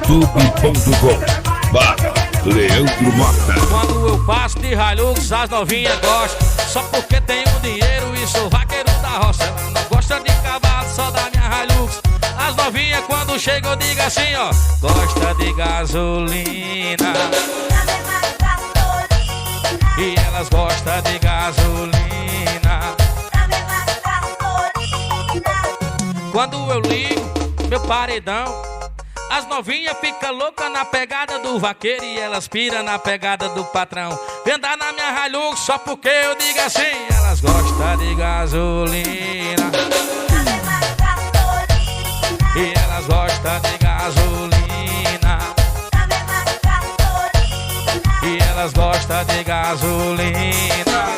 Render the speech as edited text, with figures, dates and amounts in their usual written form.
youtube.com/Leandro Mota. Quando eu passo de Hilux, as novinhas gostam. Só porque tenho dinheiro e sou vaqueiro da roça. Ela não gosta de cavalo, só da minha Hilux. As novinhas quando chegam eu digo assim, ó: gosta de gasolina. E elas gostam de gasolina. Quando eu ligo meu paredão, as novinhas ficam loucas na pegada do vaqueiro e elas piram na pegada do patrão. Vem andar na minha Hilux só porque eu digo assim: elas gostam de gasolina. E elas gostam de gasolina. E elas gostam de gasolina.